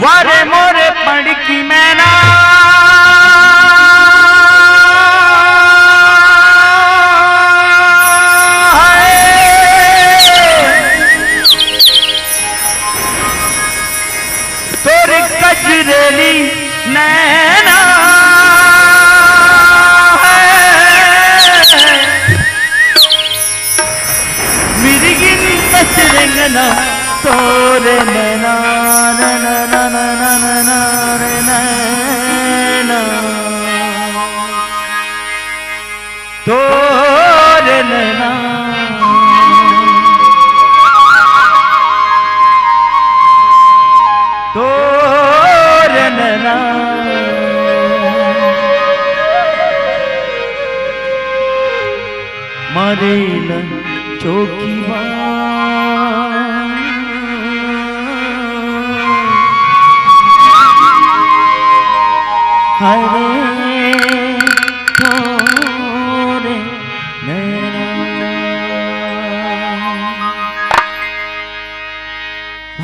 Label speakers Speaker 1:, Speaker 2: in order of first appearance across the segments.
Speaker 1: वारे मोरे पड़की मैना तोरी कजरेली नैना मेरी गिन कसरेंगना तोरे नैना तोरे नैना तोरे नैना मारे चौकी हरे थोरे नैना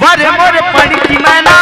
Speaker 1: वारे मोरे पड़की मैना